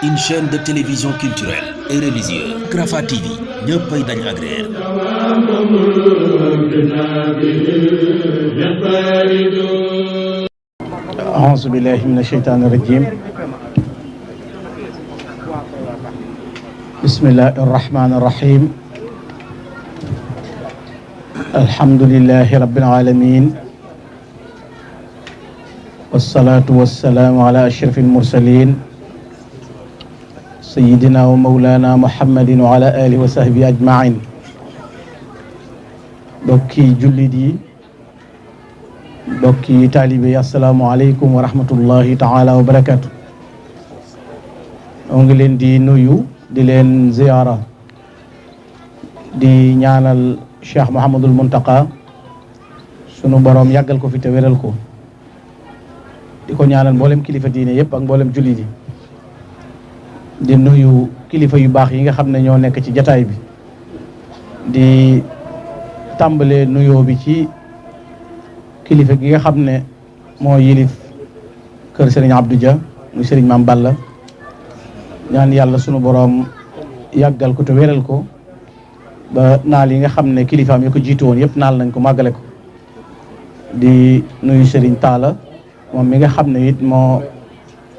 une chaîne de télévision culturelle et religieuse Rafah TV ñëppay dañ agréer. A'uuzu billahi mina shaytaani rajiim. Bismillahi rahmaani rahiim. Alhamdulillahi rabbil aalamiin. Wassalaatu wassalaamu alaa ashrafil mursaliin. Sayyidinaa wa mawlaanaa Muhammadin wa alaa aalihi wa sahbihi ajmaiin. Mbokki jullit yi, mbokki taalibe yi, assalaamu aleykum wa rahmatullahi taala wa barakaatu. ñoo ngi leen di nuyu, di leen ziyaara, di ñaanal Cheikh Mouhamadul Muntaqa sunu boroom yàggal ko fi te wéral ko. di ko ñaanal mboolem kilifa diine yëpp ak mboolem jullit yi. di nuyu kilifa yu baax yi nga xam ne ñoo nekk ci jataay bi. di tàmbalee nuyoo bi ci kilifa gi nga xam ne moo yilif kër Serigne Abdou Dia muy Serigne Mame Balla. ñaan yàlla sunu boroom yàggal ko te wéral ko ba naal yi nga xam ne kilifaam yi ko jiitu woon yëpp naal nañ ko màggale ko. di nuyu Serigne Talla moom mi nga xam ne it moo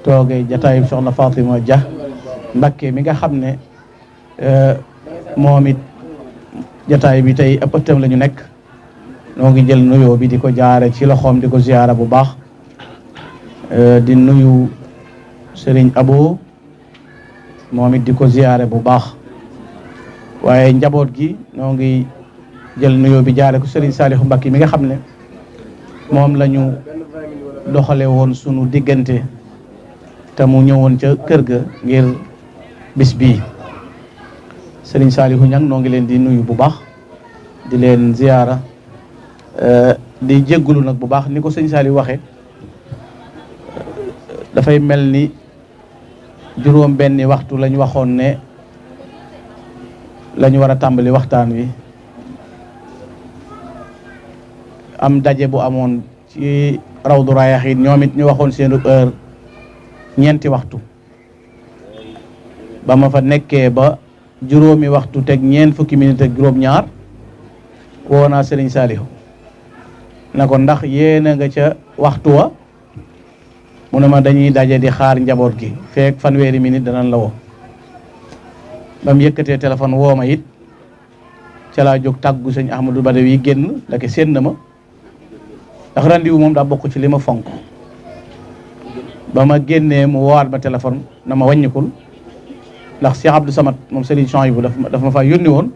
toogee jataay bi soxna Fatima Dia Mbakke mi nga xam ne moom it jataay bi tey ëpp ëttam la ñu nekk. noo ngi jël nuyoo bi di ko jaare ci loxoom di ko ziyaara bu baax. di nuyu Serigne Abo moom it di ko ziyaare bu baax. waaye njaboot gi noo ngi jël nuyoo bi jaare ko Serigne Saliou Mbacké mi nga xam ne moom la ñu doxale woon sunu diggante te mu ñëwoon ca kër ga ngir bis bii. Serigne Saliou ñang noo ngi leen di nuyu bu baax di leen ziyaara. di jéggulu nag bu baax ni ko sëñ Saliou waxe dafay mel ni juróom benni waxtu lañ waxoon ne lañu war a tàmbali waxtaan wi. am daje bu amoon ci Rawdu Rayaahiin ñoom it ñu waxoon seen heure ñeenti waxtu. ba ma fa nekkee ba juróomi waxtu teg ñeent fukki minute ak juróom ñaar woo naa Serigne Saliou na ko ndax yéena nga ca waxtu wa. mu ne ma dañuy daje di xaar njaboot gi feek fanweeri minute danañ la woo. ba mu yëkkatee téléphone woo ma it ca laa jóg tàggu sëñ Ahmadou Badawi génn ndake séen na ma ndax rendez-vous moom daa bokk ci li ma fonk. ba ma génnee mu woowaat ma téléphone na ma wàññikul ndax Cheikh Abdou Samad moom Serigne Chouaïbou daf ma fa yónni woon.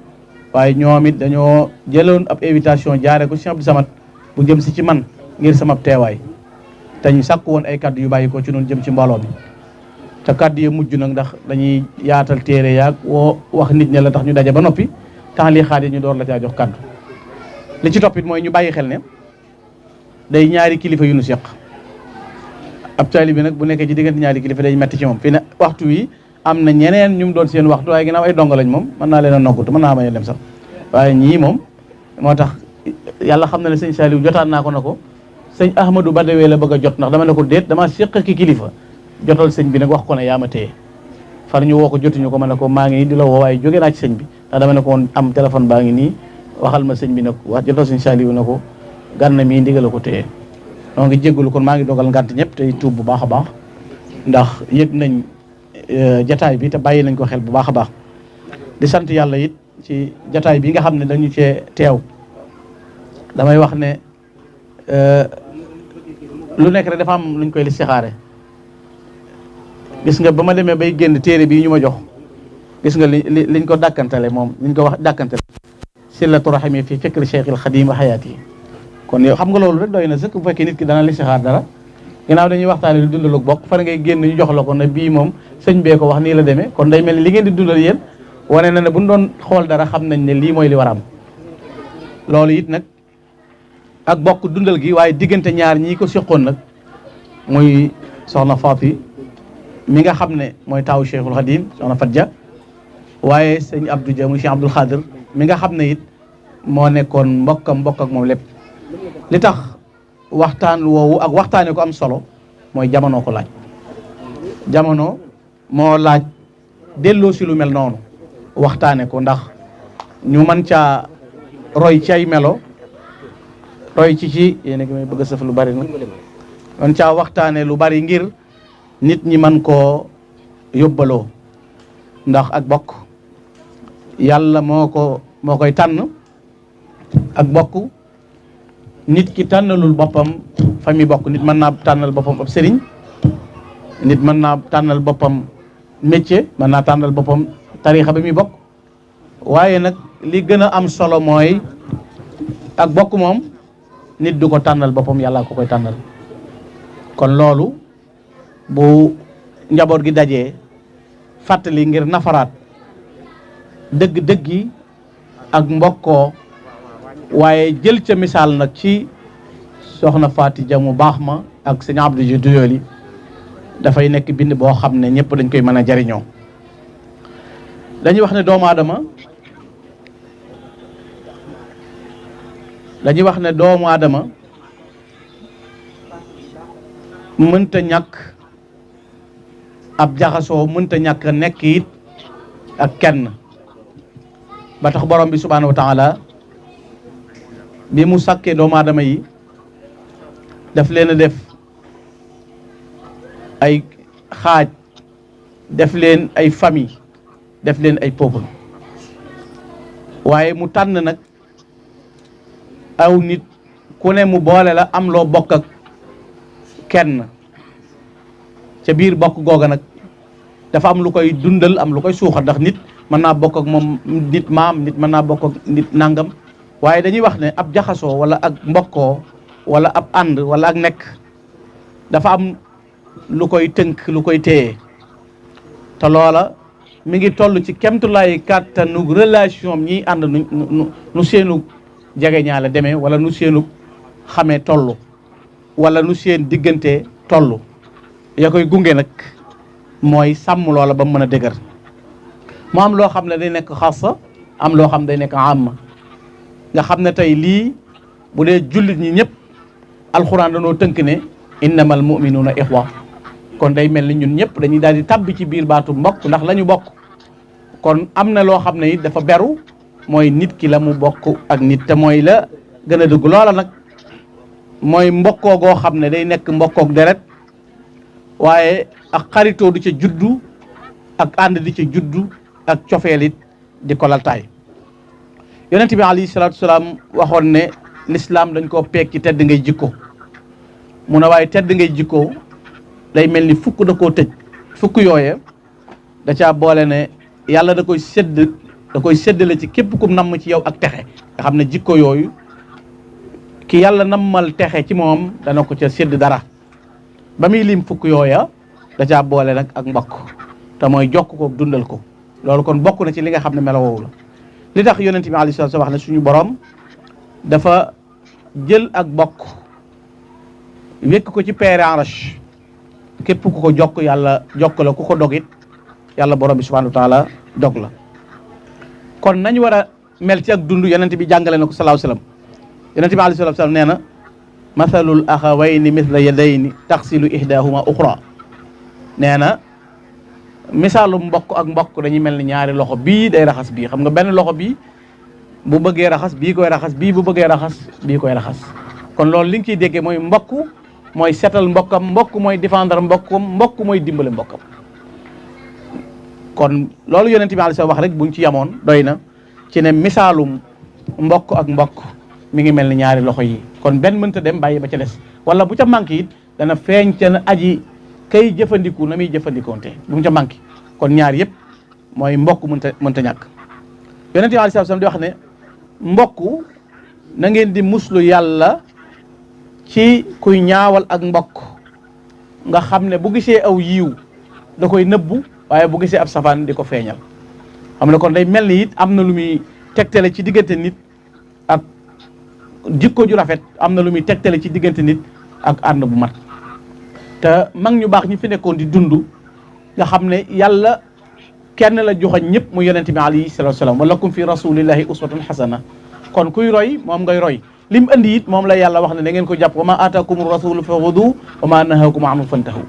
waaye ñoom it dañoo jëloon ab invitation jaare ko Cheikh Abdou Samad bu jëm si ci man ngir sama teewaay te ñu sàkku woon ay kaddu yu bàyyi ko ci noonu jëm ci mbooloo mi. te kaddu yi mujj nag ndax dañuy yaatal téere yaag woo wax nit ñi la tax ñu daje ba noppi tax li xaar yi ñu door la caa jox kaddu. li ci toppit mooy ñu bàyyi xel ne day ñaari kilifa yu nu seq. ab taalibe bi nag bu nekkee ci diggante ñaari kilifa day metti ci moom fi ne waxtu wi am na ñeneen ñu mu doon seen waxtu waaye ginnaaw ay dongo lañ moom mën naa leen a noggutu mën naa bañ a dem sax waaye ñii moom moo tax yàlla xam na ne sëñ Saliou jotaan naa ko na ko sëñ Ahmadou Badawi la bëgg a jot ndax dama ne ko déet damaa séq ki kilifa jotal sëñ bi nag wax ko ne yaa ma téye far ñu woo ko jotuñu ko ma ne ko maa ngi nii di la woo waaye jóge naa ci sëñ bi ndax dama ne ko woon am téléphone baa ngi nii waxal ma sëñ bi nag wax jotal sëñ Saliou na ko gànna mii ndigal la ko téye. noo ngi jéggalu kon maa ngi dogal ngànt ñëpp tey tuub bu baax a baax ndax yëg nañ jataay bi te bàyyi nañ ko xel bu baax a baax. di sant yàlla it ci jataay bi nga xam ne dañu cee teew. damay wax ne lu nekk rek dafa am luñ koy listixaare. gis nga ba ma demee bay génn téere bii ñu ma jox gis nga liñ ko dàkkantale moom liñ ko wax dàkkantale silatu rahimi fi fikri Cheikhil Xadim wa xayaati. kon yow xam nga loolu rek doy na sëkk bu fekkee nit ki dana listixaar dara ginnaaw dañuy waxtaane lu dundal ak bokk far ngay génn ñu jox la ko ne bii moom sëñ bee ko wax nii la demee kon day mel ni li ngeen di dundal yéen wane na ne buñ doon xool dara xam nañ ne lii mooy li war a am. loolu it nag ak bokk dundal gi waaye diggante ñaar ñii ko seqoon nag muy soxna Faati mi nga xam ne mooy taawu Cheikhul Khadim soxna Fat Dia waaye sëñ Abdou Dia muy Cheikh Abdoul Khadir mi nga xam ne it moo nekkoon mbokk ak moom lépp. li tax waxtaan woowu ak waxtaane ko am solo mooy jamono ko laaj. jamono moo laaj delloo si lu mel noonu waxtaane ko ndax ñu mën caa roy ci ay melo roy ci yéen a ngi may bëgg a sëf lu bari nag mën caa waxtaane lu bari ngir nit ñi mën koo yóbbaloo ndax ak bokk yàlla moo koy tànn ak bokk nit ki tànnalul boppam fa mi bokk nit mën naa tànnal boppam ab sëriñ nit mën naa tànnal boppam métier mën naa tànnal boppam tariixa ba muy bokk waaye nag li gën a am solo mooy ak bokk moom nit du ko tànnal boppam yàlla ko koy tànnal kon loolu bu njaboot gi dajee fàttali ngir nafaraat dëgg-dëgg yi ak mbokkoo waaye jël ca misaal nag ci soxna Faati Ja mu baax ma ak sëñ Abdou Ji Duyooli dafay nekk bind boo xam ne ñëpp dañ koy mën a jariñoo dañuy wax ne doomu aadama mënta ñàkk ab jaxasoo mënta ñàkk nekk it ak kenn ba tax borom bi subhaanahu wa taala bi mu sàkkee doomu aadama yi daf leen a def ay xaaj def leen ay famille def leen ay peuple waaye mu tànn nag aw nit ku ne mu boole la am loo bokk ak kenn ca biir bokk googa nag dafa am lu koy dundal am lu koy suuxat ndax nit mën naa bokk ak moom nit maam nit mën naa bokk ak nit nangam waaye dañuy wax ne ab jaxasoo wala ak mbokkoo wala ab ànd wala ak nekk dafa am lu koy tënk lu koy téye te loola mi ngi toll ci kemtulaay kàttanu relation ñiy ànd nu seenu jege ñaale demee wala nu seenu xamee toll wala nu seen diggante toll ya koy gunge nag mooy sàmm loola ba mu mën a dëgër mu am loo xam ne day nekk xassa am loo xam ne day nekk amma nga xam ne tey lii bu dee jullit ñi ñëpp alxuraan dañoo tënk ne innamal mu'minuuna ixwa kon day mel ni ñun ñëpp dañuy daal di tàbbi ci biir baatu mbokk ndax la ñu bokk kon am na loo xam ne it dafa beru mooy nit ki la mu bokk ak nit te mooy la gën a dëgg loola nag mooy mbokkoo goo xam ne day nekk mbokkook deret waaye ak xaritoo du ca juddu ak ànd di ca juddu ak cofeel it di ko laltaay yonent bi alayhi salaatu salaam waxoon ne lislaam dañ koo peeg ci tedd ngay jikko mu ne waaye tedd ngay jikko day mel ni fukk da koo tëj fukk yooye da caa boole ne yàlla da koy séddale ci képp kum namm ci yow ak texe nga xam ne jikko yooyu ki yàlla nammal texe ci moom dana ko ca sédd dara ba muy lim fukk yooya da caa boole nag ak mbokk te mooy jokk ko dundal ko loolu kon bokk na ci li nga xam ne melo woowu la li tax yonent bi alayhi salaatu wax ne suñu borom dafa jël ak bokk wékk ko ci peere arash képp ku ko jokk yàlla jokk la ku ko dogit yàlla borom bi subhanahu wa taala dog la kon nañu war a mel ci ak dund yonent bi jàngale na ko salaahu salaam yonent bi alayhi salaatu salaam nee na mathalul axawayni mithla yadayni taxsilu ihdahuma uxra nee na misaalu mbokk ak mbokk dañuy mel ni ñaari loxo bii day raxas bii xam nga benn loxo bii bu bëggee raxas bii koy raxas bii bu bëggee raxas bii koy raxas kon loolu li nga ciy déggee mooy mbokk mooy setal mbokkam mbokk mooy défendre mbokkam mbokk mooy dimbale mbokkam kon loolu yonent bi alayhi wax rek buñ ci yamoon doy na ci ne misaalum mbokk ak mbokk mi ngi mel ni ñaari loxo yi kon benn mënta dem bàyyi ba ca des wala bu ca manqué it dana feeñ ca na aji kay jëfandiku na muy jëfandikoonte bu mu ca manqué kon ñaar yëpp mooy mbokk mënta ñàkk yonent bi alayhi salaam di wax ne mbokk na ngeen di muslu yàlla ci kuy ñaawal ak mbokk nga xam ne bu gisee aw yiw da koy nëbbu waaye bu gisee ab safaan di ko feeñal xam ne kon day mel ni it am na lu muy tegtale ci diggante nit ak jikko ju rafet am na lu muy tegtale ci diggante nit ak ànd bu mat te mag ñu baax ñi fi nekkoon di dund nga xam ne yàlla kenn la joxoñ ñëpp mu yonent bi alayhi salaatu salaam wa lakum fi rasulillahi uswatun hasana kon kuy roy moom ngay roy lim andi it moom la yàlla wax ne da ngeen ko jàpp wa ma aataakum rasulu fa xudu wa ma nahakum anhu fantahu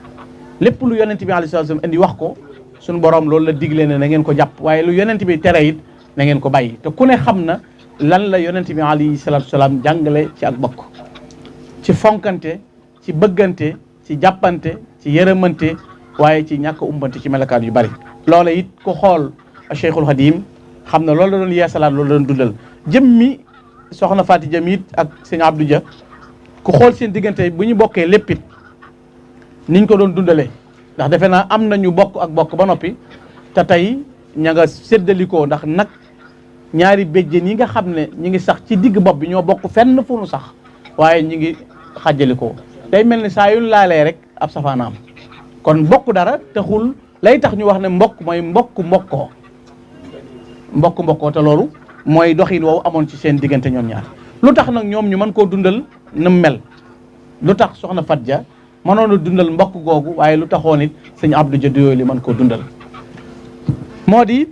lépp lu yonent bi alayhi salaatu salaam andi wax ko suñu borom loolu la digle ne na ngeen ko jàpp waaye lu yonent bi tere it na ngeen ko bàyyi te ku ne xam na lan la yonent bi alayhi salaatu salaam jàngale ci ak bokk ci fonkante ci bëggante ci jàppante ci yërëmante waaye ci ñàkk umbante ci melokaan yu bari loola it ku xool Cheikhul Khadim xam na loolu la doon yeesalaat loolu la doon dundal jëmmi soxna Faati Jam it ak sëñ Abdou Dia ku xool seen diggante bu ñu bokkee léppit niñ ko doon dundalee ndax defe naa am na ñu bokk ak bokk ba noppi te tey ña nga séddalikoo ndax nag ñaari béjjén yi nga xam ne ñi ngi sax ci digg bopp bi ñoo bokk fenn fu nu sax waaye ñi ngi xàjjalikoo day mel ni saa yu laalee rek ab safaanaam kon bokk dara taxul lay tax ñu wax ne mbokk mooy mbokkoo te loolu mooy doxin woowu amoon ci seen diggante ñoom ñaar lu tax nag ñoom ñu mën koo dundal na mel lu tax soxna Fat Dia mënoon a dundal mbokk googu waaye lu taxoon it sëñ Abdou Dia Doyoly li mën koo dundal moo di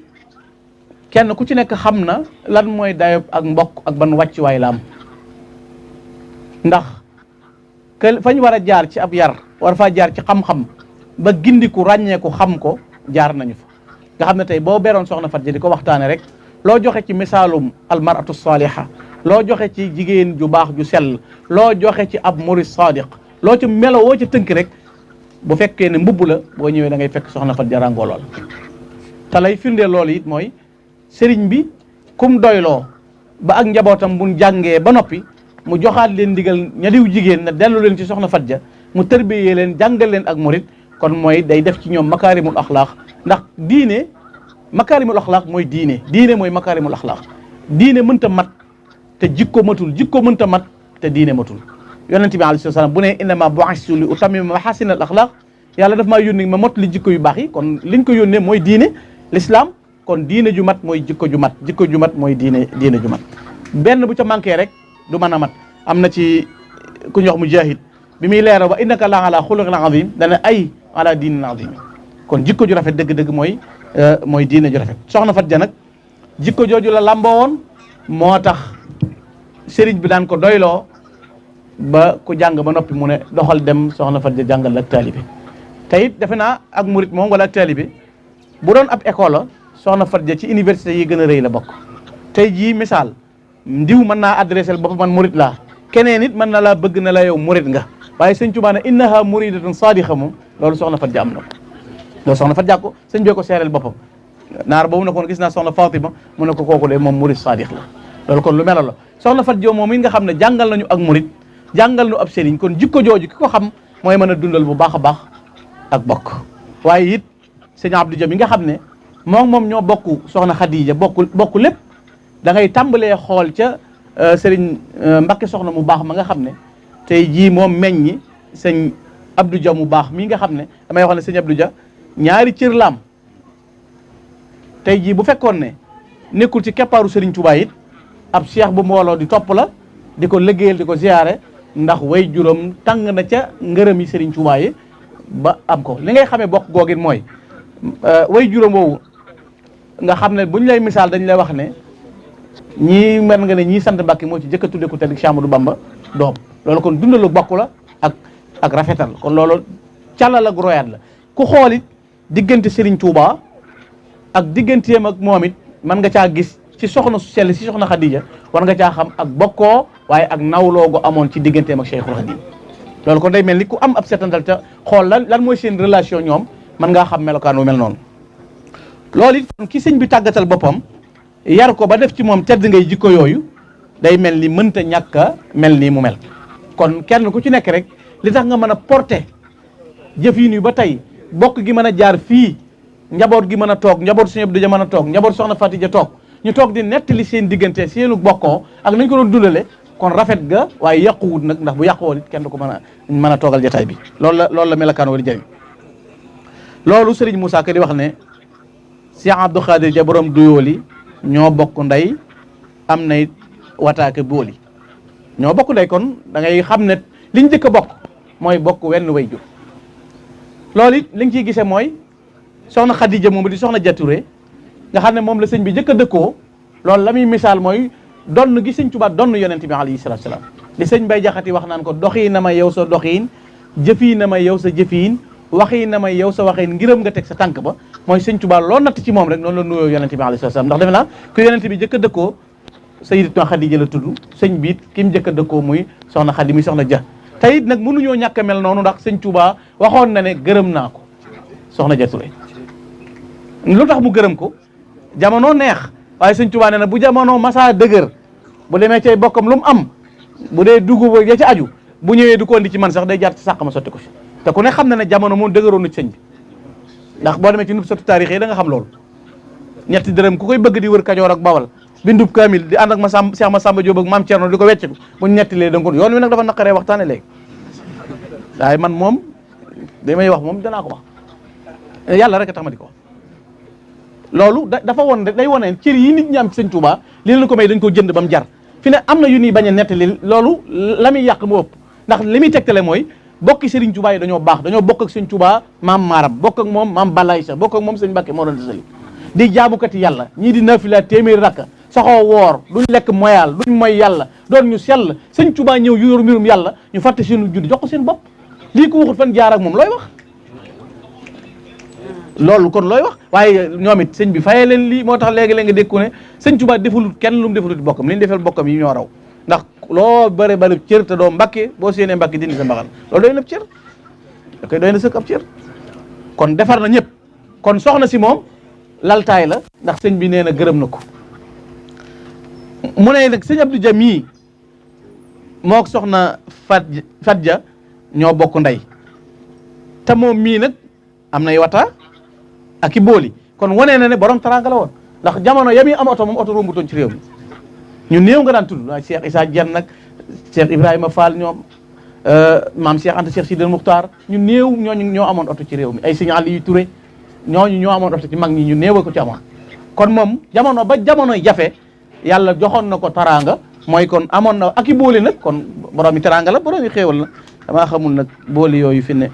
kenn ku ci nekk xam na lan mooy dayob ak mbokk ak ban wàccuwaay la am ndax fañ war a jaar ci ab yar war faa jaar ci xam-xam ba gindiku ràññeeku xam ko jaar nañu fa nga xam ne tey boo beroon soxna Fat Dia di ko waxtaane rek loo joxe ci misaalum almaratu saliha loo joxe ci jigéen ju baax ju sell loo joxe ci ab murid sadiq loo ci melo woo ci tënk rek bu fekkee ne mbubb la boo ñëwee da ngay fekk soxna Fat Dia ràngoo lool te lay firndeel loolu it mooy sëriñ bi kum doyloo ba ak njabootam buñ jàngee ba noppi mu joxaat leen ndigal ña diw jigéen na dellu leen ci soxna Fat Dia mu tërbiyee leen jàngal leen ak murid kon mooy day def ci ñoom makaarimul axlaaq ndax diine makaarimul axlaaq mooy diine mooy makaarimul axlaaq diine mënta mat te jikko matul jikko mënta mat te diine matul yonent bi alayhi salaam bu ne innama bu'istu li utammima mahasin al axlaaq yàlla daf maa yónni ma mot li jikko yu baax yi kon liñ ko yónnee mooy diine l'islam kon diine ju mat mooy jikko ju mat jikko ju mat mooy diine ju mat benn bu ca manqué rek du mën a mat am na ci ku ñu wax Mujaahid bi muy leera wa innaka la ala xuluqin azim dana ay ala diinin azim kon jikko ju rafet dëgg-dëgg mooy diine ju rafet soxna Fat Dia nag jikko jooju la lamboo woon moo tax sëriñ bi daan ko doyloo ba ku jàng ba noppi mu ne doxal dem soxna Fat Dia jàngal ak taalibe te it defe naa ak murit moom wala ak taalibe bu doon ab école la soxna Fat Dia ci université yi gën a rëy la bokk tey jii misaal ndiw mën naa adressé boppam man murit laa keneen it mën na laa bëgg na la yow murit nga waaye sëñ Tuubaa ne innaha muridatun sadiqa moom loolu soxna Fat Dia am na ko loolu soxna Fat Dia ko sëñ bee ko seereel boppam naar boobu ne ko gis naa soxna Fatima mu ne ko kooku de moom murit sadiq la loolu kon lu melo la soxna Fat Dia moom it nga xam ne jàngal nañu ak murit jàngal nu ab sëriñ kon jikko jooju ki ko xam mooy mën a dundal bu baax a baax ak bokk waaye it sëñ Abdou Dia mi nga xam ne moom ñoo bokk soxna Khadija bokk lépp da ngay tàmbalee xool ca sëriñ Mbakke soxna mu baax ma nga xam ne tey jii moom meññi sëñ Abdou Dia mu baax mii nga xam ne damay wax ne sëñ Abdou Dia ñaari cër laam tey jii bu fekkoon ne nekkul ci keppaaru sëriñ Touba it ab cheikh bu mbooloo di topp la di ko liggéeyal di ko ziyaare ndax way juróom tàng na ca ngërëm yi sëriñ Touba yi ba am ko li ngay xamee bokk googin mooy way juróom woowu nga xam ne buñ lay misaal dañ lay wax ne ñii mën nga ne ñii sant Mbàkke moo ci jëkk a tudde ku tedd Cheikh Ahmadou Bamba doom loolu kon dundalu bokk la ak rafetal kon loolu càllal ak royaat la ku xoolit diggante Serigne Touba ak digganteem ak moom it mën nga caa gis ci soxna su sell si soxna Khadija war nga caa xam ak bokkoo waaye ak nawloo gu amoon ci digganteem ak Cheikhul Khadim loolu kon day mel ni ku am ab setantal te xool lan mooy seen relation ñoom mën ngaa xam melokaan wu mel noonu loolu it kon ki sëñ bi tàggatal boppam yar ko ba def ci moom tedd ngay jikko yooyu day mel ni mënta ñàkk a mel nii mu mel kon kenn ku ci nekk rek li tax nga mën a porter jëf yi nii ba tey bokk gi mën a jaar fii njaboot gi mën a toog njaboot Sëñ Abdou Dia mën a toog njaboot soxna Faty Dia toog ñu toog di nettali seen diggante seenu bokkoo ak nañ ko doon dundale kon rafet ga waaye yàquwut nag ndax bu yàquwoon it kenn du ko mën a toogal jataay bi loolu la melakaan wala jëriñ loolu Serigne Moussa Ka di wax ne Cheikh Abdou Khadir Dia borom Doyoly ñoo bokk ndey am na it wataake booli ñoo bokk ndey kon da ngay xam ne liñ njëkk a bokk mooy bokk wenn way jur loolu it li nga ciy gisee mooy soxna Khadija moom di soxna Jature nga xam ne moom la sëñ bi njëkk a dëkkoo loolu la muy misaal mooy donn gi sëñ Tuubaa donn yonent bi alayhi salaatu salaam li sëñ Bay Jaxati wax naan ko doxii na ma yow sa doxiin jëfii na ma yow sa jëfiin waxi na may yow sa waxee ngiram nga teg sa tànk ba mooy sëñ Tuubaa loo natt ci moom rek noonu la nuyoo yonente bi alayhi salaam ndax defe naa ku yonente bi jëkk a dëkkoo Sayyidatuna Xadija la tudd sëñ bi it ki mu jëkk a dëkkoo muy soxna Xadi muy soxna Ja te it nag mënuñoo ñàkk a mel noonu ndax sëñ Tuubaa waxoon na ne gërëm naa ko soxna Ja Ture lu tax mu gërëm ko jamono neex waaye sëñ Tuubaa nee na bu jamono masaa dëgër bu demee cay bokkam lu mu am bu dee dugub ya ci aju bu ñëwee du ko indi ci man sax day jaar ci sàq ma sotti ko fi te ku ne xam na ne jamono moom dëgëroon na ci sëñ bi ndax boo demee ci nub sotti taarix yi da nga xam loolu ñetti dërëm ku koy bëgg di wër Kajoor ak Bawal bindub kaamil di ànd ak Cheikh Massamba Diop ak Maam Thierno di ko wecciku buñ ñettilee da nga ko yoon wi nag dafa naqaree waxtaane léegi waaye man moom damay wax moom danaa ko wax yàlla rek a tax ma di ko wax loolu dafa won day wone cër yi nit ñi am ci sëñ Touba li leen ko may dañ ko jënd ba mu jar fi ne am na yu ñuy bañ a nettali loolu la muy yàq mu ëpp ndax li muy tegtale mooy bokki Serigne Touba yi dañoo baax dañoo bokk ak sëñ Touba maam Maaram bokk ak moom maam Balaye Sa bokk ak moom sëñ Mbàkke moo doon sëli di jaabukati yàlla ñii di nafila téeméeri rakka saxoo woor duñ lekk moyal duñ moy yàlla doon ñu sell sëñ Touba ñëw yu yor mbirum yàlla ñu fàtte seen judd jox ko seen bopp lii ko waxut fan jaar ak moom looy wax loolu kon looy wax waaye ñoom it sëñ bi fayee leen lii moo tax léegi-léeg nga dékku ne sëñ Touba defalut kenn lu mu defalut bokkam li ñu defal bokkam yi ñoo raw ndax loo bëri bëri cër te doo Mbàkke boo séenee Mbàkke dindi sa mbaxal loolu doy na cër da koy doy na sëkk ab cër kon defar na ñëpp kon soxna si moom laltaay la ndax sëñ bi nee na gërëm na ko mu ne nag sëñ Abdou Dia mii mook soxna Fat Dia ñoo bokk ndey te moom mii nag am nay wata ak i booli kon wane na ne borom taranga la woon ndax jamono yami am oto moom oto rombutoon ci réew mi ñu néew nga daan tudd waaye Cheikh Issa Dieng nag Cheikh Ibrahima Fall ñoom maam Cheikh Anta Cheikh Sidel Muxtaar ñu néew ñooñu ñoo amoon oto ci réew mi ay Sëñ Aliou Touré ñooñu ñoo amoon oto ci mag ñi ñu néew ko ci amoon kon moom jamono ba jamono jafe yàlla joxoon na ko taranga mooy kon amoon na ak i booli nag kon borom yi taranga la borom yi xéewal na damaa xamul nag booli yooyu fi ne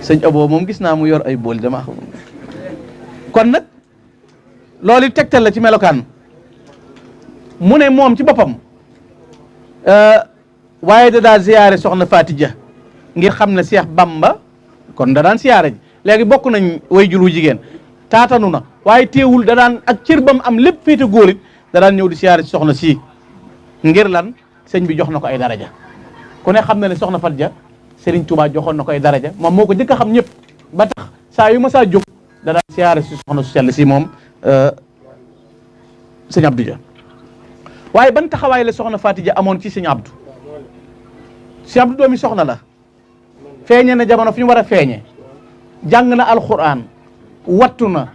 sëñ Abo moom gis naa mu yor ay booli damaa xamul kon nag loolu tegtal la ci melokaan mu ne moom ci boppam waaye da daa ziyaare soxna Faati Ja ngir xam ne Seex Bamba kon da daan siyaare ji léegi bokk nañ way juru jigéen taatanu na waaye teewul da daan ak cër bam am lépp féete góor it da daan ñëw di siyaare ci soxna si ngir lan sëñ bi jox na ko ay daraja ku ne xam na ne soxna Faati Ja Serigne Touba joxoon na ko ay daraja moom moo ko jëkk a xam ñëpp ba tax saa yu ma saa jóg da daan siyaare si soxna su sell si moom sëñ Abdou Dia waaye ban taxawaay la soxna Faati Ja amoon ci sëñ Abdou sëñ Abdou doomi soxna la feeñe na jamono fi ñu war a feeñe jàng na alquran wattu na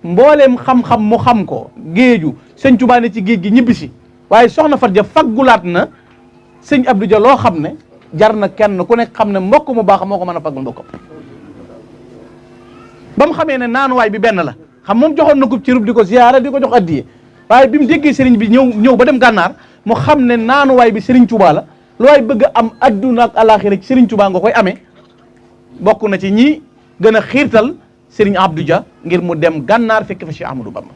mbooleem xam-xam mu xam ko géeju sëñ Touba ne ci géej gi ñibbisi waaye soxna Faati Ja faggulaat na sëñ Abdou Dia loo xam ne jar na kenn ku nekk xam ne mbokk mu baax moo ko mën a faggul mbokkam ba mu xamee ne naanuwaay bi benn la xam moom joxoon na ko ci rub di ko ziyaara di ko jox addiye waaye bi mu déggee sëriñ bi ñëw ba dem gànnaar mu xam ne naanuwaay bi sëriñ Touba la lu waay bëgg a am adduna ak alaxira ci sëriñ Touba nga koy amee bokk na ci ñi gën a xiirtal sëriñ Abdou Dia ngir mu dem gànnaar fekk fa si Amadou Bamba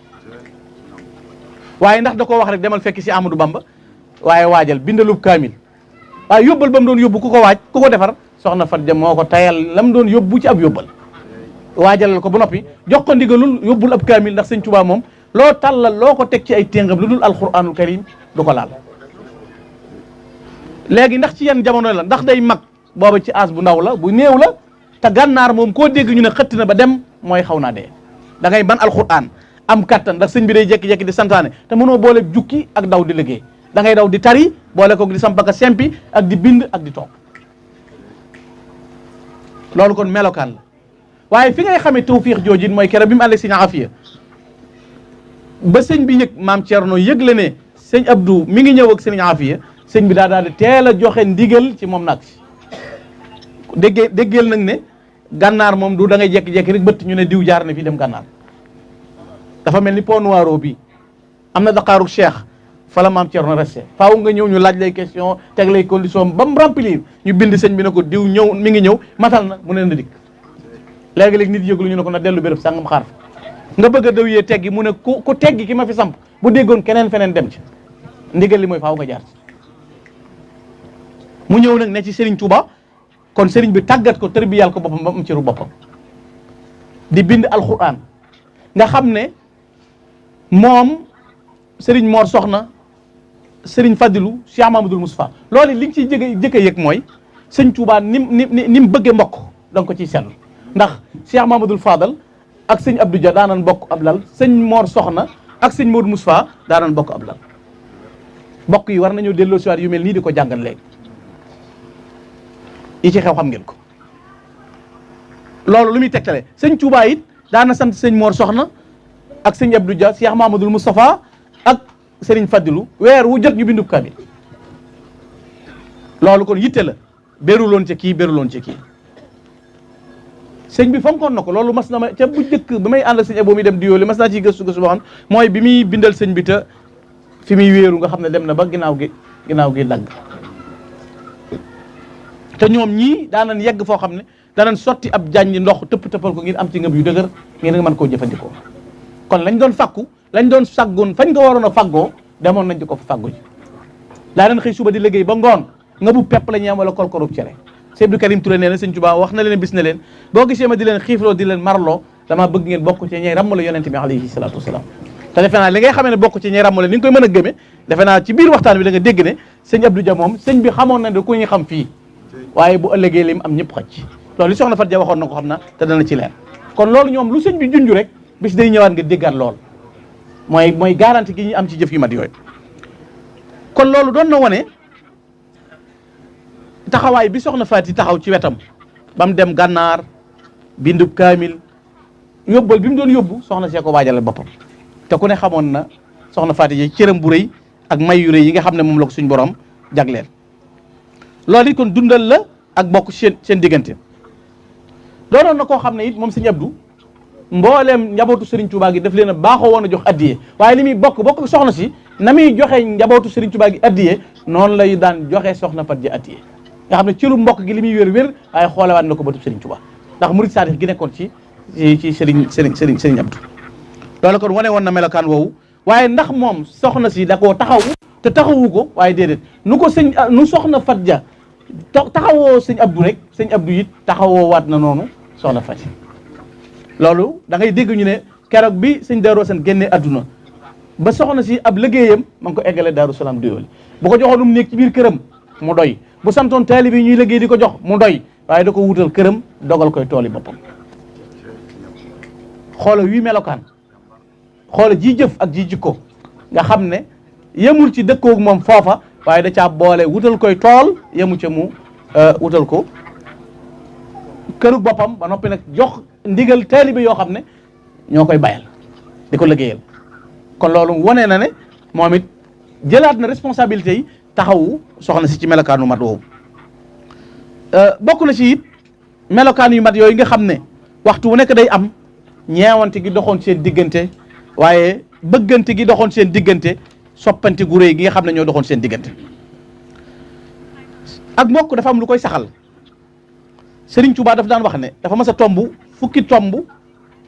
waaye ndax da koo wax rek demal fekk si Amadou Bamba waaye waajal bindalub kaamil waaye yóbbal ba mu doon yóbbu ku ko waaj ku ko defar soxna Faati Ja moo ko tayal la mu doon yóbbu ci ab yóbbal waajalal ko ba noppi jox ko ndigalul yóbbul ab kaamil ndax sëñ Touba moom loo tàllal loo ko teg ci ay téngam lu dul alquranul karim du ko laal léegi ndax ci yan jamono la ndax day mag booba ci as bu ndaw la bu néew la te gànnaar moom koo dégg ñu ne xëtt na ba dem mooy xaw naa dee da ngay ban alquran am kattan ndax sëñ bi day jekki-jekki di santaane te mënoo boole jukki ak daw di liggéey da ngay daw di tari boole ko di sampaka sempi ak di bind ak di toog loolu kon melokaan la waaye fi ngay xamee tawfiix joojin mooy keroog bi mu ànd ak sëñ Afiya ba sëñ bi yëg maam Thierno yëg la ne sëñ Abdou mi ngi ñëw ak sëñ Afiya sëñ bi daal di teel a joxe ndigal ci moom nag si déggeel nag ne gànnaar moom du da ngay jekki-jekki rek bëtt ñu ne diw jaar na fii dem gànnaar dafa mel ni Pont Noiro bi am na Daqaaru Cheikh fa la maam Thierno resté faaw nga ñëw ñu laaj lay question teg lay condition ba mu remplir ñu bind sëñ bi ne ko diw ñëw mi ngi ñëw matal na mu ne na dikk léegi-léegi nit yëglu ñu ne ko na dellu béréb sàngam xaar fa nga bëgg a daw yee teggi mu ne ku teggi ki ma fi samp bu déggoon keneen feneen dem ci ndigal li mooy faaw nga jaar ci mu ñëw nag ne ci Serigne Touba kon Serigne bi tàggat ko tërbiyal ko boppam ba mu ci ru boppam di bind alquran nga xam ne moom Serigne Mor Soxna Serigne Fadilou Cheikh Mamadou Moustapha loolu li nga ciy jëkk a yëg mooy sëñ Touba ni mu bëggee mbokk da nga ko ciy seetlu ndax Cheikh Mamadou Fadal ak sëñ Abdou Dia daanan bokk ab lal sëñ Mor Soxna ak sëñ Modou Moustapha daanan bokk ab lal mbokk yi war nañoo delloo si waat yu mel nii di ko jàngal léegi yi ci xew xam ngeen ko loolu lu muy tegtale sëñ Touba it daana sant sëñ Mor Soxna ak sëñ Abdou Dia Cheikh Mamadou Moustapha ak Serigne Fadilou weer wu jot ñu bindub kaamil loolu kon yitte la béruloon ca kii béruloon ca kii sëñ bi fonkoon na ko loolu mas na ma ca bu njëkk ba may ànd ak sëñ Abo mi dem di yooli mas naa ciy gëstu boo xam mooy bi muy bindal sëñ bi te fi muy wéeru nga xam ne dem na ba ginnaaw gi dagg te ñoom ñii daanan yegg foo xam ne danañ sotti ab jànj ndox tëppal ko ngir am ci ngëm yu dëgër ngir nga mën koo jëfandikoo kon lañ doon fakku lañ doon saggoon fañ nga waroon a faggoo demoon nañ di ko fa faggu ji daa leen xëy suba di liggéey ba ngoon nga bu pepp la ñu am wala kolkorub cere Sëñ Abdou Karim Touré nee na sëñ Tuubaa wax na leen bis na leen boo gisee ma di leen xiifloo di leen marloo dama bëgg ngeen bokk ci ñay ràmmale yonente bi alayhi salaatu wasalaam te defe naa li ngay xamee ne bokk ci ñay ràmmale ni nga koy mën a gëme defe naa ci biir waxtaan bi da nga dégg ne sëñ Abdou Dia moom sëñ bi xamoon na ne ku ñu xam fii waaye bu ëllëgee lim am ñëpp xëcc loolu li soxna Fat Dia waxoon na ko xam na te dana ci leer kon loolu ñoom lu sëñ bi junj rek bis day ñëwaat nga déggaat lool mooy garantie gi ñu am ci jëf yu mat yooyu kon loolu doon na wane taxawaay bi soxna Faati taxaw ci wetam ba mu dem gànnaar bindub kaamil yóbbal bi mu doon yóbbu soxna see ko waajalal boppam te ku ne xamoon na soxna Faati yi cëram bu rëy ak may yu rëy yi nga xam ne moom la ko suñ borom jagleel loolu it kon dundal la ak bokk seen diggante doonoon na koo xam ne it moom sëñ Abdou mbooleem njabootu Serigne Touba gi daf leen a baaxoo woon a jox addiye waaye li muy bokk soxna si na muy joxe njabootu Serigne Touba gi addiye noonu lay daan joxe soxna Fat Dia addiye nga xam ne ci lu mbokk gi li muy wér waaye xoolewaat na ko bëtub Serigne Touba ndax murid saadix gi nekkoon ci Serigne Abdou loolu kon wane woon na melokaan woowu waaye ndax moom soxna si da koo taxaw te taxawu ko waaye déedéet nu soxna Fat Dia taxawoo sëñ Abdou rek sëñ Abdou it taxawoo waat na noonu soxna Fat loolu da ngay dégg ñu ne keroog bi sëñ Daaru Asan génnee adduna ba soxna si ab liggéeyam ma ngi ko eggale Daaru Salaam doyooli bu ko joxoon mu nekk ci biir këram mu doy bu santoon taalibe yi ñuy liggéey di ko jox mu doy waaye da ko wutal këram dogal koy tooli boppam xoola wii melokaan xoola ji jëf ak ji jikko nga xam ne yemul ci dëkkoog moom foofa waaye da caa boole wutal koy tool yemu ca mu wutal ko këru boppam ba noppi nag jox ndigal taalibe yoo xam ne ñoo koy bayal di ko liggéeyal kon loolu wane na ne moom it jëlaat na responsabilité yi taxawu soxna si ci melokaanu mat woowu bokk na ci it melokaan yu mat yooyu nga xam ne waxtu wu nekk day am ñeewante gi doxoon seen diggante waaye bëggante gi doxoon seen diggante soppante gu réy gi nga xam ne ñoo doxoon seen diggante ak mbokk dafa am lu koy saxal Serigne Touba daf daan wax ne dafa mas a tomb fukki tomb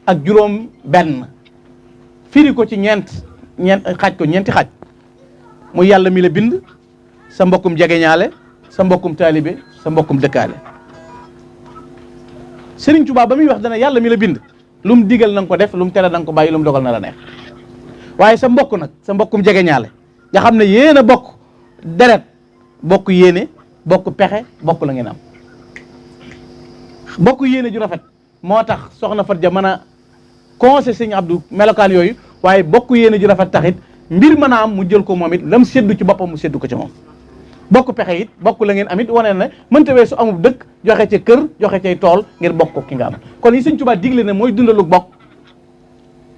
ak juróom benn firi ko ci ñeent xaaj ko ñeenti xaaj muy yàlla mi la bind sa mbokkum jegeñaale sa mbokkum taalibe sa mbokkum dëkkaale Serigne Touba ba muy wax dana yàlla mi la bind lu mu digal na nga ko def lu mu tere na nga ko bàyyi lu mu dogal na la neex waaye sa mbokk nag sa mbokkum jegeñaale nga xam ne yéen a bokk deret bokk yéene bokk pexe bokk la ngeen am bokk yéene ju rafet moo tax soxna Fat Dia mën a conseil sëñ Abdou melokaan yooyu waaye bokk yéene ju rafet taxit mbir mën a am mu jël ko moom it lam séddu ci boppam mu séddu ko ci moom bokk pexe it bokk la ngeen am it wane na mënta weesu amub dëkk joxe ca kër joxe cay tool ngir bokk ko ki nga am kon yi sëñ Tuubaa digle ne mooy dundalu bokk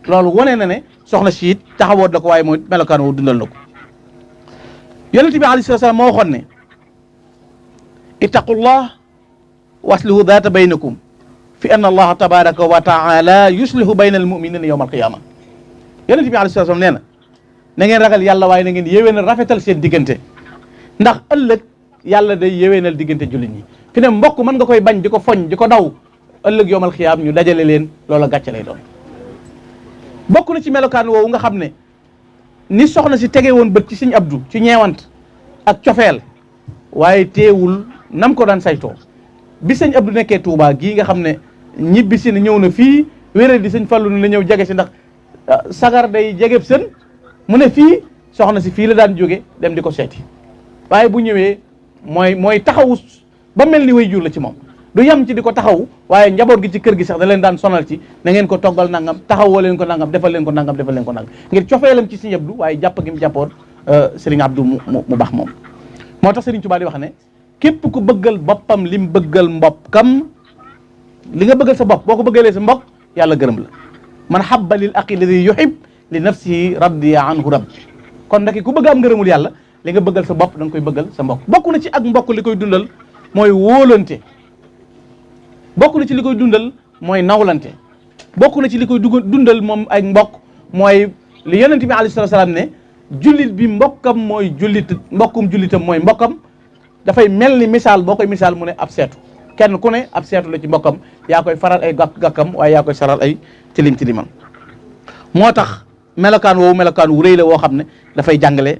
loolu wane na ne soxna si it taxawoot la ko waaye mooy melokaan woo dundal na ko yonent bi alayhi salaam moo waxoon ne ittaqullah waslihu daata baynakum fi anna allaha tabaraka wa taala yuslihu bayna almuminina yawma alqiyama yonent bi alayhi salaam nee na ngeen ragal yàlla waaye na ngeen yéwénal rafetal seen diggante ndax ëllëg yàlla day yéwénal diggante jullit ñi fi ne mbokk mën nga koy bañ di ko foñ di ko daw ëllëg yawmal xiyaam ñu dajale leen loola gàcce lay doon bokk na ci melokaan woowu nga xam ne ni soxna si tege woon bët ci sëñ Abdou ci ñeewant ak cofeel waaye teewul nam ko daan saytoo bi sëñ Abdou nekkee Touba gii nga xam ne ñibbi si ne ñëw na fii wéral di sëñ Fallu ne la ñëw jege si ndax sagar day jegeb sën mu ne fii soxna si fii la daan jóge dem di ko seeti waaye bu ñëwee mooy taxawu ba mel ni way jur la ci moom du yem ci di ko taxaw waaye njaboot gi ci kër gi sax da leen daan sonal ci na ngeen ko toggal nangam taxawoo leen ko nangam defal leen ko nangam defal leen ko nangam ngir cofeelam ci sëñ Abdou waaye jàpp gi mu jàppoon Serigne Abdou mu baax moom moo tax Serigne Touba di wax ne képp ku bëggal boppam lim bëggal mbokkam li nga bëggal sa bopp boo ko bëggalee sa mbokk yàlla gërëm la man habba lil aqi ladi yuhib li nafsihi radiya anhu rabb kon nag ku bëgg am ngërëmul yàlla li nga bëggal sa bopp da nga koy bëggal sa mbokk bokk na ci ak mbokk li koy dundal mooy wóolante bokk na ci li koy dundal mooy nawlante bokk na ci li koy dundal moom ay mbokk mooy li yonent bi alayhi salaam ne jullit bi mbokkam mooy mbokkum jullitam mooy mbokkam dafay mel ni misaal boo koy misaal mu ne ab seetu kenn ku ne ab seetu la ci mbokkam yaa koy faral ay gàkkam waaye yaa koy saral ay tilimam moo tax melokaan wu rëy la woo xam ne dafay jàngale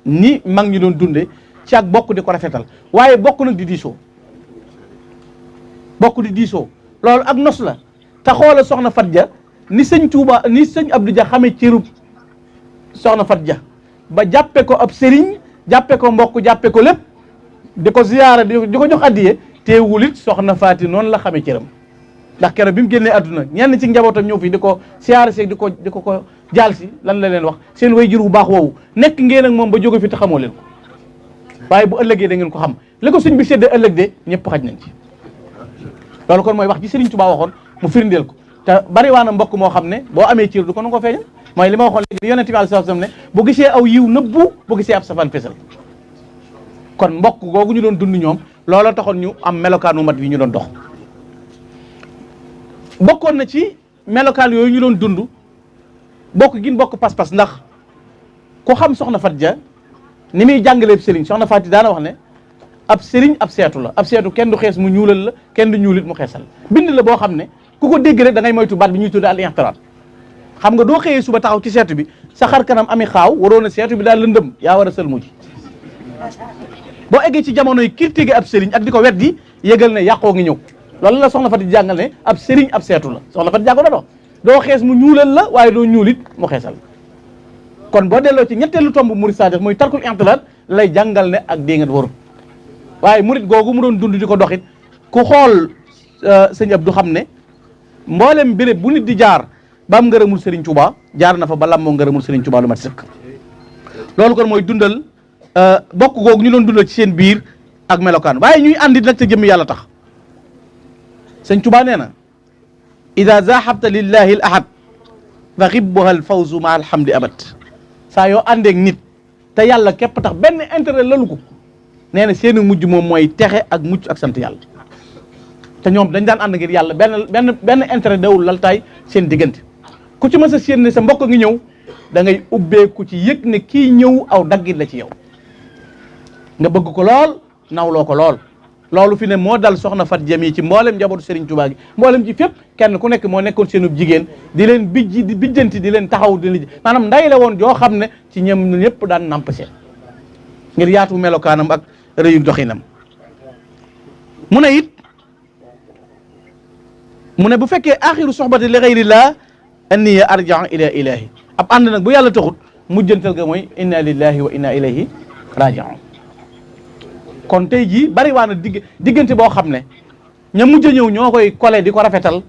ni mag ñi doon dunde ci ak bokk di ko rafetal waaye bokk nag di diisoo loolu ak nos la te xoola soxna Fat Ja ni sëñ Touba ni sëñ Abdou Dia xamee cërub soxna Fat Ja ba jàppe ko ab sëriñ jàppe ko mbokk jàppe ko lépp di ko ziyaara di ko jox addiye teewul it soxna Faati noonu la xamee cëram ndax keroog bi mu génnee àdduna ñenn ci njabootam ñëw fii di ko siyaare seeg di ko jaal si lan la leen wax seen way jur bu baax woowu nekk ngeen ak moom ba jóge fi te xamoo leen ko waaye bu ëllëgee da ngeen ko xam li ko suñ bi séddee ëllëg de ñëpp xaj nañ ci loolu kon mooy wax ci Serigne Touba waxoon mu firndeel ko te bari waa na mbokk moo xam ne boo amee ciir du ko nu ko feeñal mooy li ma waxoon léegi yonent bi alayhi salaam ne bu gisee aw yiw nëbbu bu gisee ab safaan fesal kon mbokk googu ñu doon dund ñoom loola taxoon ñu am melokaanu mat yi ñu doon dox bokkoon na ci melokaan yooyu ñu doon dund bokk gin bokk pas-pas ndax ku xam soxna Fat Ja ni muy jàngaleeb sëriñ soxna Faati daana wax ne ab sëriñ ab seetu la ab seetu kenn du xees mu ñuulal la kenn du ñuulit mu xeesal bind la boo xam ne ku ko dégg rek da ngay moytu baat bi ñuy tudde al i'tiraad xam nga doo xëyee suba taxaw ci seetu bi sa xar kanam ami xaaw waroon a seetu bi daal lëndëm yaa war a sël mujj boo eggee ci jamonoy critiquer ab sëriñ ak di ko weddi yëgal ne yàqoo ngi ñëw loolu la soxna Faati jàngal ne ab sëriñ ab seetu la soxna Faati jàngal na dox doo xees mu ñuulal la waaye doo ñuulit mu xeesal kon boo delloo ci ñetteelu tomb murid saadiq mooy tarkul i'tiraad lay jàngal ne ak déngat warut waaye murid googu mu doon dund di ko doxit ku xool sëñ Abdou xam ne mboolem béréb bu nit di jaar ba am ngërëmul Serigne Touba jaar na fa ba làmmoo ngërëmul Serigne Touba lu mat sëkk loolu kon mooy dundal bokk googu ñu doon dundal ci seen biir ak melokaan waaye ñuy àndi nag ca jëmmi yàlla tax sëñ Touba nee na ida zahabta lillahi al ahad fa xibbuha al fawzu ma alhamdi abad saa yoo àndeek nit te yàlla képp tax benn intérêt lalu ko nee na seeni mujj moom mooy texe ak mucc ak sant yàlla te ñoom dañ daan ànd ngir yàlla benn intérêt dawul laltaay seen diggante ku ci mës a séen ne sa mbokk ngi ñëw da ngay ubbeeku ci yëg ne kii ñëw aw daggit la ci yow nga bëgg ko lool nawloo ko lool loolu fi ne moo dal soxna Fat Jami ci mboolem njabootu Serigne Touba gi mboolem ci fépp kenn ku nekk moo nekkoon seenub jigéen di leen di bijjanti di leen taxaw di leen maanaam nday la woon joo xam ne ci ñoom ñëpp daan nampase ngir yaatu melokaanam ak rëyu doxinam mu ne it mu ne bu fekkee axiru soxbati li xayrillah anniya arjaa ila ilahi ab ànd nag bu yàlla taxut mujjantal ga mooy inna lillahi wa inna ilayhi rajiun kon tey jii bari waa na diggante boo xam ne ña mujj a ñëw ñoo koy kole di ko rafetal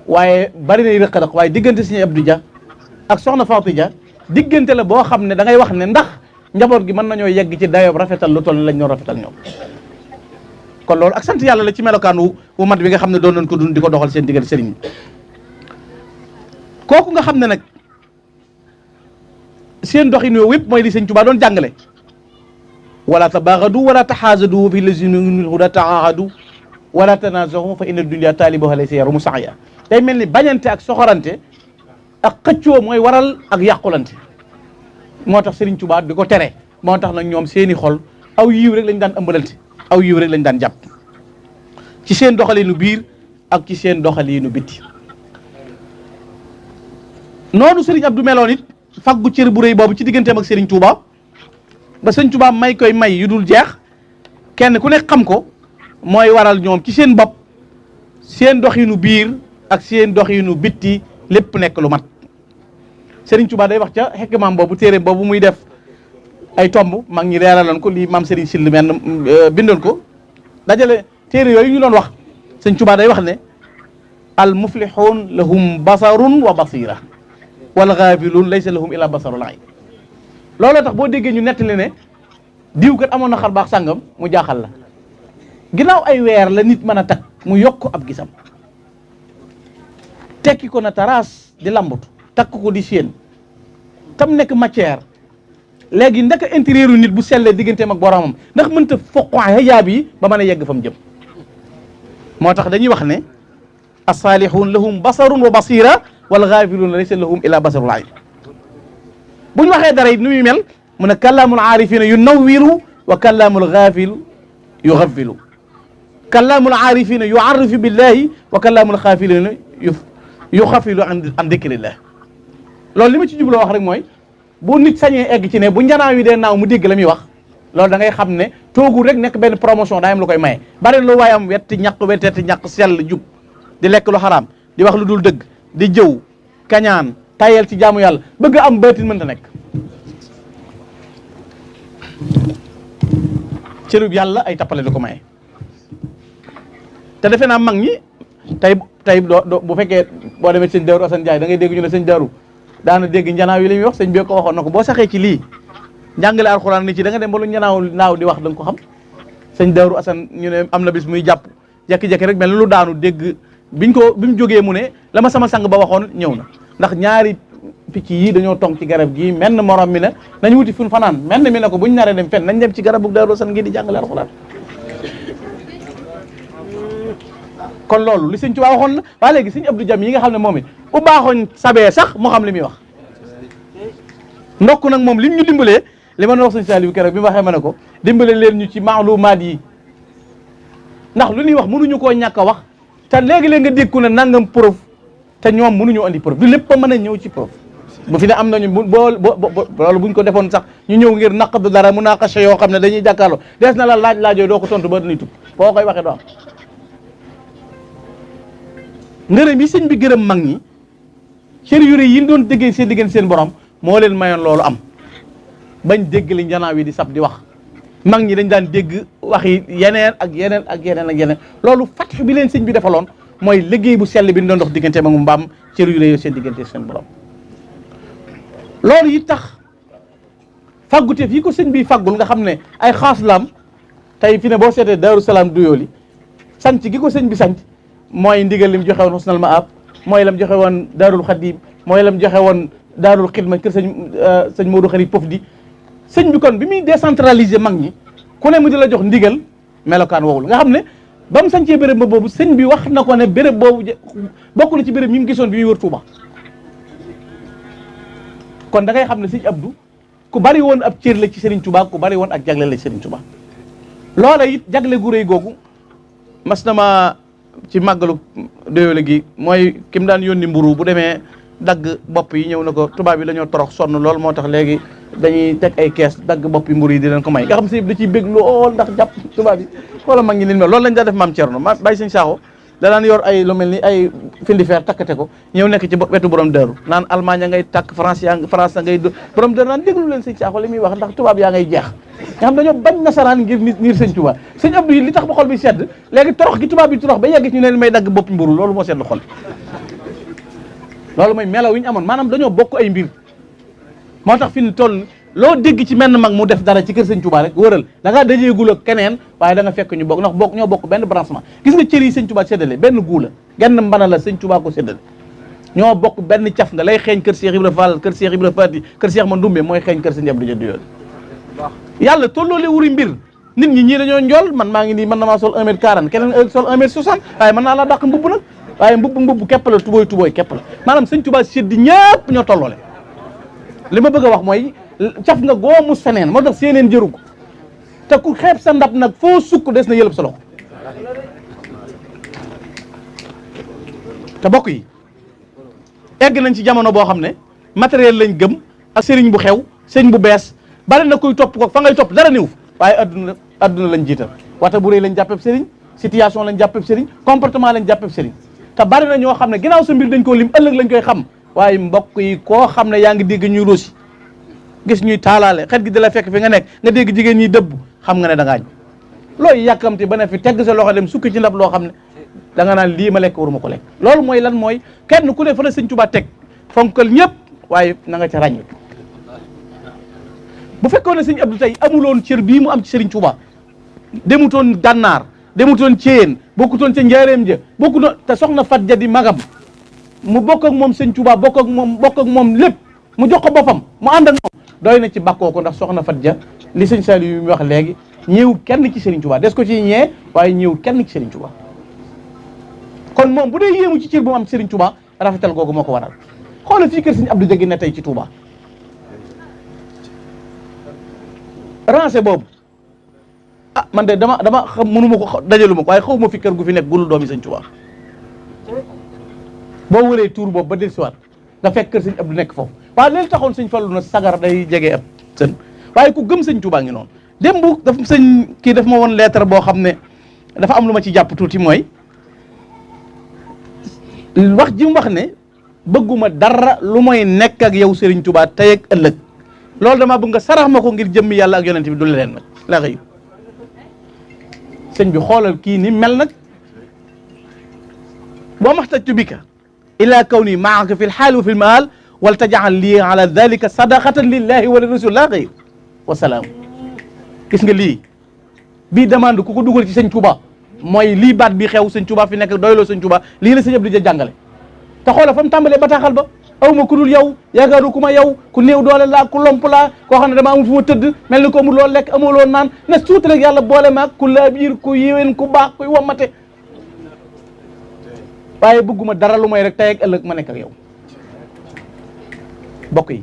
waaye bari nay rëq-rëq waaye diggante Serigne Abdou Dia ak soxna Fatou Dia diggante la boo xam ne da ngay wax ne ndax njaboot gi mën nañoo yegg ci dayoob rafetal lu toll lañ ñoo rafetal ñoom kon loolu ak sant yàlla la ci melokaan wu mat bi nga xam ne doon nañ ko dund di ko doxal seen diggante sëriñ bi kooku nga xam ne nag seen doxin yooyu yëpp mooy li Sëñ Tuubaa doon jàngale wala tabaagadu wala taxaasadu fi lazina minal huda taahadu wala tanazahu fa inna dunya taalibuha laysa yarumu saaya day mel ni bañante ak soxorante ak xëccoo mooy waral ak yàqulante moo tax Serigne Touba di ko tere moo tax nag ñoom seeni xol aw yiw rek lañ daan ëmbalante aw yiw rek lañ daan jàpp ci seen doxalinu biir ak ci seen doxalinu bitti noonu Serigne Abdou meloon it faggu cër bu rëy boobu ci digganteem ak Serigne Touba ba Serigne Touba may koy may yu dul jeex kenn ku nekk xam ko mooy waral ñoom ci seen bopp seen doxinu biir ak seen doxinu bitti lépp nekk lu mat. Serigne Touba day wax ca xekmaam boobu téere boobu muy def ay tomb mag ñi leeraloon ko lii maam Serigne Sill men bindoon ko dajale téere yooyu ñu doon wax. Serigne Touba day wax ne al muflihun lahum basarun wa basira wal ghaafilun laysa lahum illa basarul ayn. looloo tax boo déggee ñu nettali ne diw kat amoon na xar baax sàngam mu jaaxal la ginnaaw ay weer la nit mën a takk mu yokk ab gisam tekki ko na taraas di lambatu takk ko di séen tam nekk matière léegi ndaka intérieur yu nit bu sellee digganteem ak boromam ndax mënta foq hijaab yi ba mën a yegg fa mu jëm. moo tax dañuy wax ne as-salihun lahum basarun wa basira wal ghaafilun laysa lahum illa basarul ayn. bu ñu waxee dara it nu muy mel mu ne kallaamul aarifina yunawwiru wa kallaamul ghaafil yughaffilu. kallaamul aarifina yu'arrifu billahi wa kallaamul ghaafilina yughaffilu an dikrillah. loolu li ma ci jubloo wax rek mooy bu nit sañee egg ci ne bu njanaaw yi dee naaw mu dégg la muy wax loolu da ngay xam ne toogul rek nekk benn promotion daa am lu koy maye. bari lu waaye am wetti ñàq sell jub di lekk lu xaraam di wax lu dul dëgg di jëw kañaan tayel ci jaamu yàlla bëgg am baatin mënta nekk. cërub yàlla ay tappale du ko maye te defe naa mag ñi tey doo bu fekkee boo demee sëñ Daaru Asan Njaay da ngay dégg ñu ne sëñ Daaru daana dégg njanaaw yi la muy wax sëñ bi ko waxoon na ko boo saxee ci lii njàngale alxuraan ni ci da nga dem ba lu njanaaw naaw di wax da nga ko xam. sëñ Daaru Asan ñu ne am na bis muy jàpp jekki-jekki rek mel lu daanu dégg bi mu jógee mu ne la ma sama sang ba waxoon ñëw na ndax ñaari picc yi dañoo tong ci garab gii menn morom mi ne nañ wuti fun fanaan menn mi ne ko buñ naree dem fenn nañ dem ci garabu Daaru Asan ngi di jàngale alxuraan. kon loolu li sëñ Tuubaa waxoon la waa léegi sëñ Abdou Jam yi nga xam ne moom it bu baaxoon sabee sax moo xam li muy wax ndokk nag moom lim ñu dimbalee li ma wax sëñ Saliou keroog bi ma waxee ma ne ko dimbale leen ñu ci maalumaat yi ndax lu ñuy wax mënuñu koo ñàkk a wax te léegi-léeg nga dégg ku ne nangam preuve te ñoom mënuñoo andi preuve du lépp a mën a ñëw ci preuve bu fi ne am nañu loolu buñ ko defoon sax ñu ñëw ngir naqdu dara mu naqasha yoo xam ne dañuy jàkkaarloo des na la laajoo doo ko tontu ba dañuy tub boo koy waxee doo am ngërëm yi sëñ bi gërëm mag ñi cër yu rëy yi doon déggee seen diggante seen borom moo leen mayoon loolu am bañ dégg li njanaaw yi di sab di wax mag ñi dañ daan dégg waxi yeneen ak yeneen ak yeneen ak yeneen loolu fatx bi leen sëñ bi defaloon mooy liggéey bu sell bi ñu doon dox diggante mag mu mbaam cër yu rëy seen diggante seen borom. loolu yi tax fagguteef yi ko sëñ bi faggul nga xam ne ay xaas laam tey fi ne boo seetee Daaru Salaam Duyooli sanc gi ko sëñ bi sanc mooy ndigal lim joxe woon Husnal Maab mooy lam joxe woon Daarul Xadim mooy lam joxe woon Daarul Xidma kër sëñ Modou Xarit Pof di sëñ bi kon bi muy décentraliser mag ñi ku ne mu di la jox ndigal melokaan wowul nga xam ne ba mu sancee béréb ba boobu sëñ bi wax na ko ne béréb boobu bokk na ci béréb yi mu gisoon bi muy wër Touba kon da ngay xam ne sëñ Abdou ku bari woon ab cër la ci Serigne Touba ku bari woon ak jagle la ci Serigne Touba loola it jagle gu rëy googu mas na ma ci màggalu Doyoole gi mooy ki mu daan yónni mburu bu demee dagg bopp yi ñëw na ko tubaab yi dañoo torox sonn lool moo tax léegi dañuy teg ay kees dagg bopp yi mburu yi di leen ko may nga xam si da ciy bég lool ndax jàpp tubaab yi xoola mag ñi leen mel loolu lañ daa def maam Thierno ma bàyyi sëñ Saaxo da daan yor ay lu mel ni ay findi fer takkate ko ñëw nekk ci wetu borom Daaru naan Allemagne ngay takk France ngay borom Daaru naan déglu leen sëñ Saaxo li muy wax ndax tubaab yaa ngay jeex nga xam dañoo bañ nasaraan ngir sëñ Tuubaa sëñ Abdou yi li tax ba xol bi sedd léegi torox gi tubaab bi torox ba yegg ñu ne may dagg bopp mburu loolu moo sedd xol loolu mooy melaw yi ñu amoon maanaam dañoo bokk ay mbir moo tax fi ñu toll loo dégg ci menn mag mu def dara ci kër sëñ Tuubaa rek wëral da ngaa dajeegul ak keneen waaye da nga fekk ñu bokk ndax ñoo bokk benn branchement gis nga cër yi sëñ Tuubaa séddale benn guu la genn mbana la sëñ Tuubaa ko séddale ñoo bokk benn caf nga lay xeeñ kër Cheikh Ibra Fall kër Cheikh Ibra Fati kër Cheikh Mandoumbe mooy xeeñ kër sëñ Abdou Dia Doyoole yàlla tolloole wuri mbir nit ñi ñii dañoo njool man maa ngi nii mën na maa sol 1m40 keneen sol 1m60 waaye mën naa laa dàq mbubb nag waaye mbubb képp la tubooy képp la maanaam sëñ Tuubaa séddi ñëpp ñoo tolloole li ma bëgg a wax mooy caf nga goomu seneen moo tax seeneen jëru ko te ku xeeb sa ndab nag foo sukk des na yëlëb sa loxo te bokk yi egg nañ ci jamono boo xam ne matériel lañ gëm ak sëriñ bu xew sëriñ bu bees bari na kuy topp ko fa ngay topp dara niw waaye adduna lañ jiital wata bu rëy lañ jàppeb sëriñ situation lañ jàppeb sëriñ comportement lañ jàppeb sëriñ te bari na ñoo xam ne ginnaaw sa mbir dañ koo lim ëllëg lañ koy xam waaye mbokk yi koo xam ne yaa ngi dégg ñuy rosi gis ñuy taalaale xet gi di la fekk fi nga nekk nga dégg jigéen ñi dëbb xam nga ne da ngaañ looy yàkkamti ba ne fi tegg sa loxo dem sukki ci ndab loo xam ne da nga naan lii ma lekk waruma ko lekk loolu mooy lan mooy kenn ku ne fa la sëñ Tuubaa teg fonkal ñëpp waaye na nga ca ràññ bu fekkoon ne sëñ Abdou tey amuloon cër bii mu am ci Sëriñ Tuubaa demutoon Gànnaar demutoon Ceyeen bokkutoon ca njaareem ja bokkutoon te soxna Fat Ja di magam mu bokk ak moom sëñ Tuubaa bokk ak moom lépp mu jox ko boppam mu ànd ak moom doy na ci bàkkoo ko ndax soxna Fat Ja li sëñ Saliou yu mu wax léegi ñëwul kenn ci Sëriñ Tuubaa des ko ci ñee waaye ñëwul kenn ci Sëriñ Tuubaa kon moom bu dee yéemu ci cër bu mu am ci Sëriñ Tuubaa rafetal googu moo ko waral xoolal fii kër sëñ Abdou Dia gi ne tey ci Tuubaa rancé boobu ah man de dama xam mënuma ko dajalu ma ko waaye xaw ma fi kër gu fi nekk gulul doomi sëñ Tuubaa boo wëree tuur boobu ba dellusiwaat nga fekk kër sëñ Abdou nekk foofu waaye léegi taxoon sëñ Fallu na sagar day jege ab sën waaye ku gëm sëñ Tuubaa ngi noonu démb daf sëñ kii daf ma woon lettre boo xam ne dafa am lu ma ci jàpp tuuti mooy wax ji mu wax ne bëgguma dara lu mooy nekk ak yow Sëriñ Tuubaa tey ak ëllëg loolu dama bëgg nga sarax ma ko ngir jëmmi yàlla ak yonent bi du leen nag laa xëy sëñ bi xoolal kii ni mel nag boo maxtajtu bika ila kawni maaka fi lxaali wa fi lmaal wal tajal lii ala dalika sadaqatan lillahi wa li rasul laa xëy wasalaam gis nga lii bii demande ku ko dugal ci sëñ Tuubaa mooy lii baat bi xew sëñ Tuubaa fi nekk doyloo sëñ Tuubaa lii la sëñ Abdou Dia jàngale te xoolal fa mu tàmbalee bataaxal ba aw ma ku dul yow yaakaaru ku ma yow ku néew doole laa ku lomp laa koo xam ne dama amul fu ma tëdd mel ni ko amul loo lekk amul loo naan ne suuti rek yàlla boole maag ku laa biir ku yéwén ku baax kuy wamate waaye bëgguma dara lu may rek tey ak ëllëg ma nekk ak yow bokk yi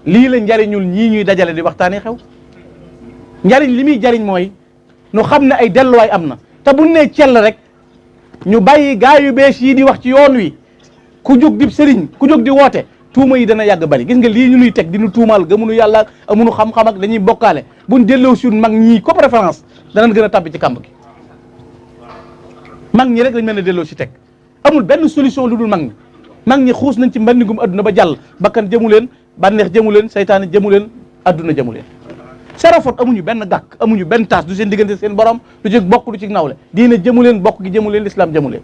lii la njariñul ñii ñuy dajale di waxtaanee xew njariñ li muy jariñ mooy nu xam ne ay delluwaay am na te bu ne cell rek ñu bàyyi gaa yu bees yi di wax ci yoon wi ku jóg di sëriñ ku jóg di woote tuuma yi dana yàgg bari gis nga lii ñu nuy teg di nu tuumaal gëmunu yàlla amunu xam-xam ak dañuy bokkaale buñ delloo suñ mag ñii comme référence danañ gën a tàbbi ci kàmb gi mag ñi rek lañ mën a delloo si teg amul benn solution lu dul mag ñi xuus nañ ci mbannigum adduna ba jàll bakkan jëmu leen bànneex jëmu leen saytaane jëmu leen adduna jëmu leen serafot amuñu benn gàkk amuñu benn taas du seen diggante seen borom du ci bokk du ci nawle diine jëmu leen bokk gi jëmu leen l'islam jëmu leen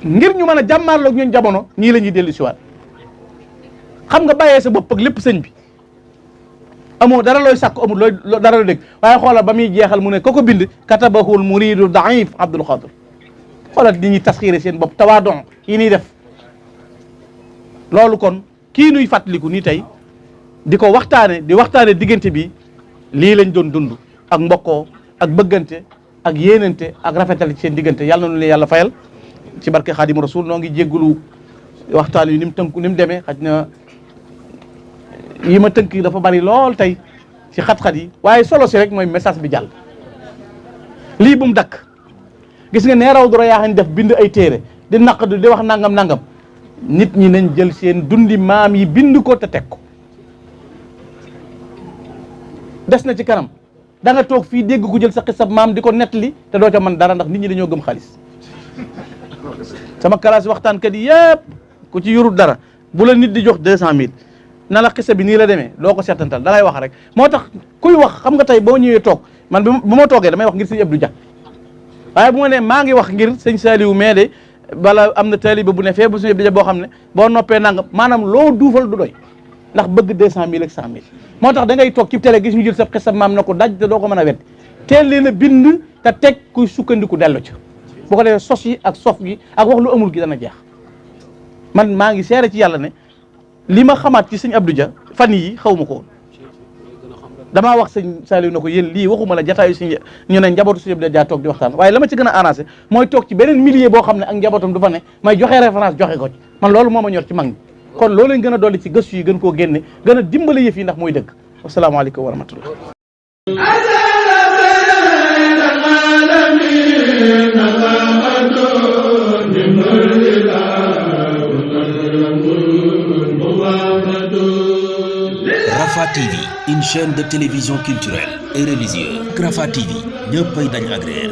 ngir ñu mën a jàmmaarloog ñun jamono ñii la ñuy dellu siwaat xam nga bàyyee sa bopp ak lépp sëñ bi amoo dara looy sàkk amul looy dara looy dégg waaye xoolal ba muy jeexal mu ne ko bind katabahul muridu daif Abdul Xaadir xoolal di ñuy tasxiire seen bopp tawaadon yi ñuy def loolu kon kii nuy fàttaliku nii tey di ko waxtaane diggante bi lii lañ doon dund ak mbokkoo ak bëggante ak yéenante ak rafetal ci seen diggante yàlla na nu leen yàlla fayal ci barke Xaadimu Rasuul noo ngi jéggulu waxtaan yi ni mu tënku ni mu demee xaj na yi ma tënk dafa bari lool tey ci xat-xat yi waaye solo si rek mooy message bi jàll lii bu mu dakk gis nga nee raw doro yaa xam def bind ay téere di naq di wax nangam nit ñi nañ jël seen dundi maam yi bind ko te teg ko des na ci kanam da nga toog fii dégg ku jël sa xisab maam di ko nettali te doo ca mën dara ndax nit ñi dañoo gëm xaalis sama classe waxtaankat yi yëpp ku ci yorul dara bu la nit di jox 200000 na la xisa bi nii la demee doo ko seetantal da ngay wax rek moo tax kuy wax xam nga tey boo ñëwee toog man bu ma toogee damay wax ngir sëñ Abdou Dia waaye bu ma nee maa ngi wax ngir sëñ Saliou mais de bala am na taalibe bu ne fee bu sëñ Abdou Dia boo xam ne boo noppee nangam maanaam loo duufal du doy ndax bëgg 200000 ak 100000 moo tax da ngay toog ci télé gis ñu jël sa xisa maam na ko daj te doo ko mën a wet teel leen a bind te teg kuy sukkandiku dellu ca boo ko defee sos yi ak sof gi ak wax lu amul gi dana jeex man maa ngi seere ci yàlla ne li ma xamaat ci sëñ Abdou Dia fan yi xaw ma ko woon damaa wax sëñ Saliou na ko yéen lii waxuma la jataayu si ñu ne njabootu sëñ Abdou Dia toog di waxtaan waaye la ma ci gën a arrangé mooy toog ci beneen milieu boo xam ne ak njabootam du fa ne may joxe référence joxe ko ci man loolu moo ma ñor ci mag ñi kon loolu lañ gën a dolli ci gëstu yi gën koo génne gën a dimbale yëf yi ndax mooy dëgg wasalaamaaleykum wa rahmatullah Rafah TV, une chaîne de télévision culturelle et religieux. Rafah TV ñëppay dañ agréer